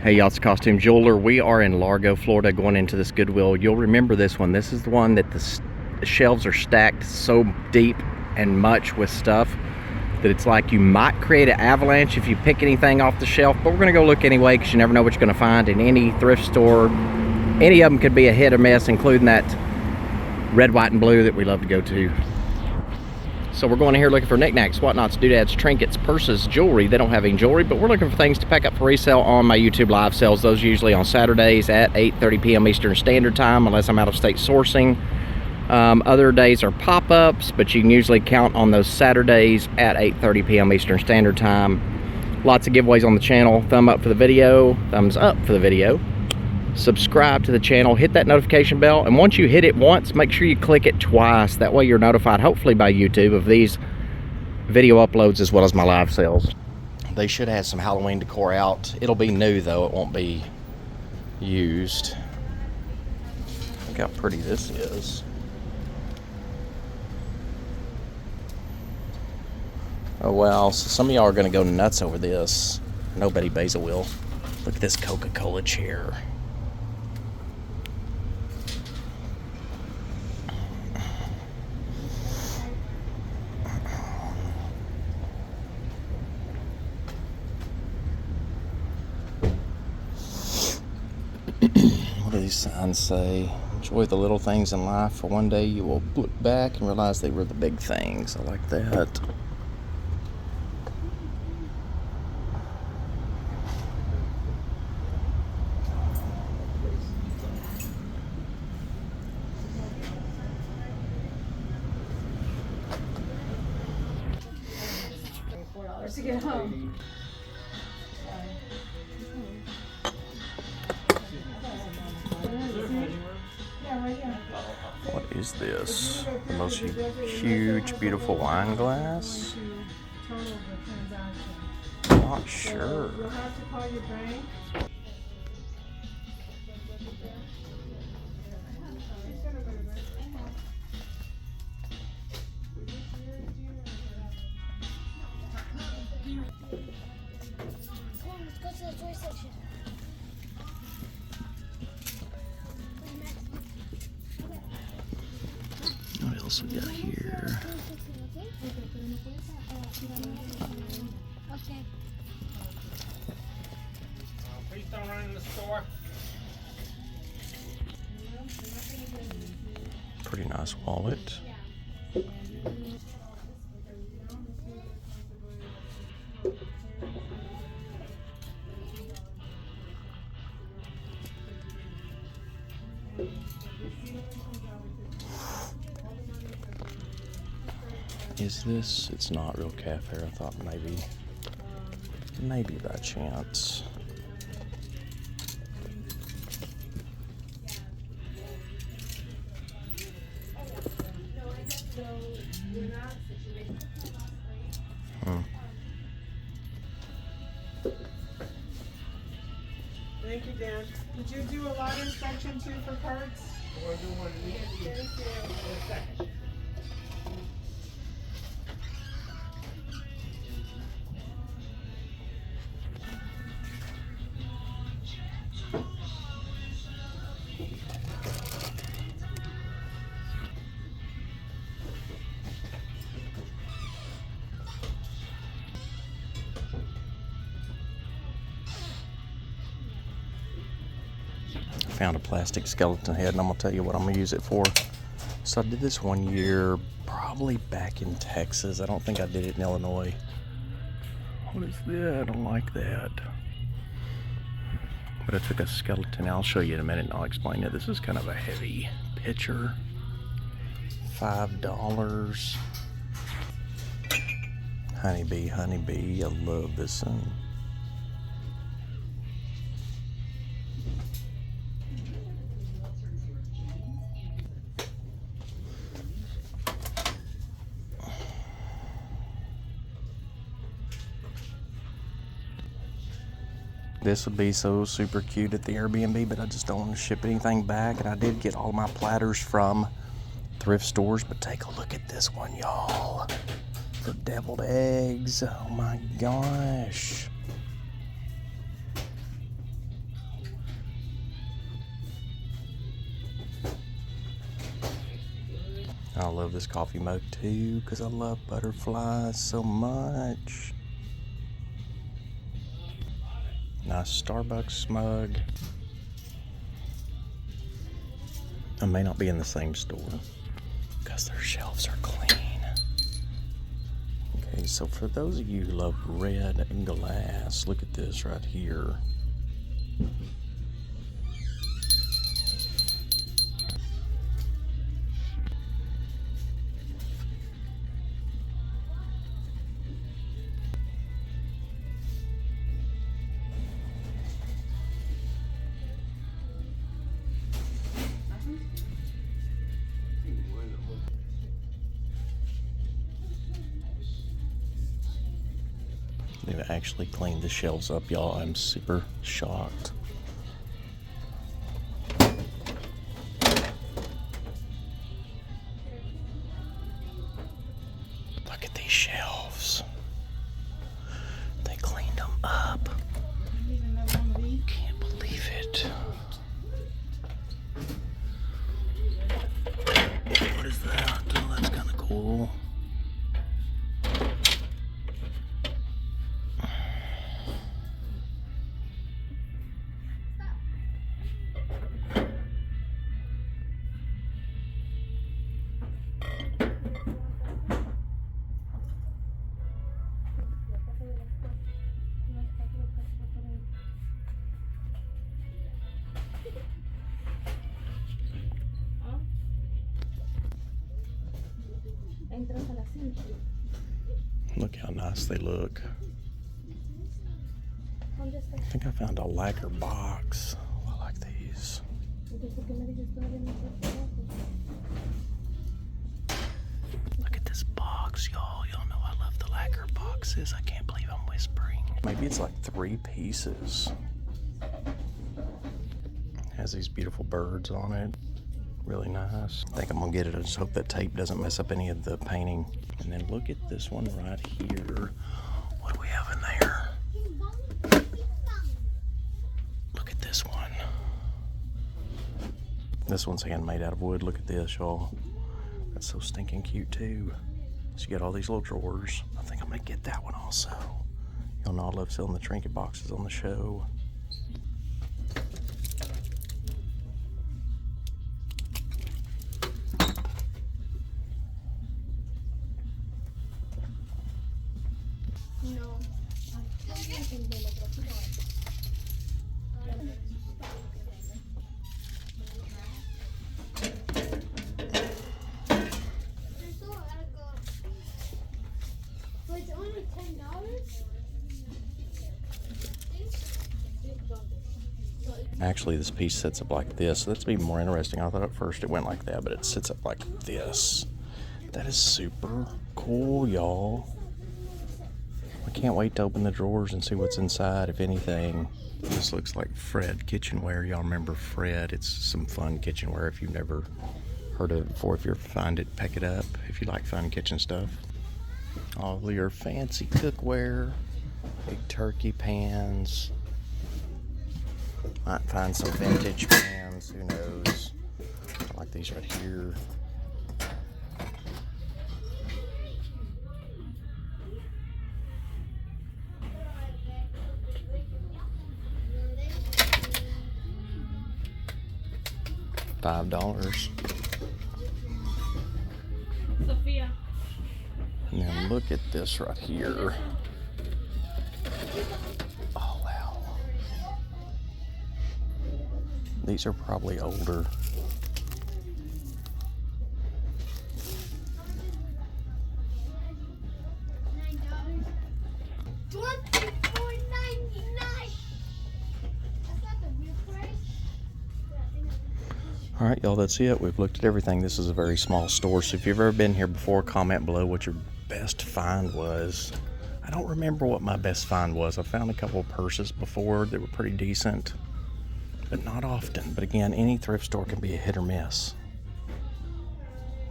Hey y'all, it's Costume Jeweler. We are in Largo, Florida, going into this Goodwill. You'll remember this one. This is the one that the shelves are stacked so deep and much with stuff that it's like you might create an avalanche if you pick anything off the shelf, but we're gonna go look anyway because you never know what you're gonna find in any thrift store. Any of them could be a hit or miss, including that red, white, and blue that we love to go to. So we're going in here looking for knickknacks, whatnots, doodads, trinkets, purses, jewelry. They don't have any jewelry, but we're looking for things to pack up for resale on my YouTube live sales. Those usually on Saturdays at 8:30 p.m. Eastern Standard Time, unless I'm out of state sourcing. Other days are pop-ups, but you can usually count on those Saturdays at 8:30 p.m. Eastern Standard Time. Lots of giveaways on the channel. Thumb up for the video, thumbs up for the video. Subscribe to the channel, hit that notification bell, and once you hit it once, make sure you click it twice. That way you're notified, hopefully by YouTube, of these video uploads as well as my live sales. They should have some Halloween decor out. It'll be new though, it won't be used. Look how pretty this is. Oh wow, so some of y'all are gonna go nuts over this. Nobody Basil will. Look at this Coca-Cola chair. What do these signs say? Enjoy the little things in life, for one day you will look back and realize they were the big things. I like that. To get home. What is this? The most huge, beautiful wine glass? Not sure. You'll have to call your bank. Let's go to the toy section. What else we got here? Okay. Please don't run in the store. Pretty nice wallet. Is this? It's not real cafe. I thought maybe by chance. Thank you, Dan. Did you do a lot inspection too for cards? We'll do one of these in a second. Found a plastic skeleton head, and I'm gonna tell you what I'm gonna use it for. So I did this one year, probably back in Texas. I don't think I did it in Illinois. What is that? I don't like that. But I took a skeleton. I'll show you in a minute and I'll explain it. This is kind of a heavy picture. $5. Honeybee, honeybee. I love this one. This would be so super cute at the Airbnb, but I just don't want to ship anything back. And I did get all my platters from thrift stores, but take a look at this one, y'all. The deviled eggs. Oh my gosh. I love this coffee mug too because I love butterflies so much. Nice Starbucks mug. I may not be in the same store because their shelves are clean. Okay, so for those of you who love red and glass, look at this right here. They've actually cleaned the shelves up, y'all. I'm super shocked. Look at these shelves. They cleaned them up. Can't believe it. What is that? Oh, that's kind of cool. Look how nice they look. I think I found a lacquer box. I like these. Look at this box, y'all. Y'all know I love the lacquer boxes. I can't believe I'm whispering. Maybe it's like 3 pieces. Has these beautiful birds on it. Really nice. I think I'm gonna get it. I just hope that tape doesn't mess up any of the painting. And then look at this one right here. What do we have in there? Look at this one. This one's handmade out of wood. Look at this, y'all. That's so stinking cute too. So you got all these little drawers. I think I'm gonna get that one also. Y'all know I love selling the trinket boxes on the show. It's only $10. Actually, this piece sits up like this. So that's even more interesting. I thought at first it went like that, but it sits up like this. That is super cool, y'all. I can't wait to open the drawers and see what's inside, if anything. This looks like Fred Kitchenware. Y'all remember Fred? It's some fun kitchenware. If you've never heard of it before, if you find it, pick it up. If you like fun kitchen stuff. All your fancy cookware. Big turkey pans. Might find some vintage pans, who knows. I like these right here. $5. Sophia. And then look at this right here. Oh, wow. These are probably older. All right, y'all, that's it. We've looked at everything. This is a very small store, so if you've ever been here before, comment below what your best find was. I don't remember what my best find was. I found a couple of purses before that were pretty decent, but not often. But again, any thrift store can be a hit or miss.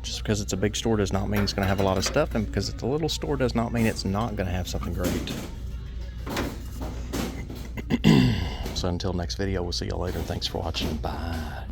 Just because it's a big store does not mean it's going to have a lot of stuff, and because it's a little store does not mean it's not going to have something great. So until next video, we'll see y'all later. Thanks for watching. Bye.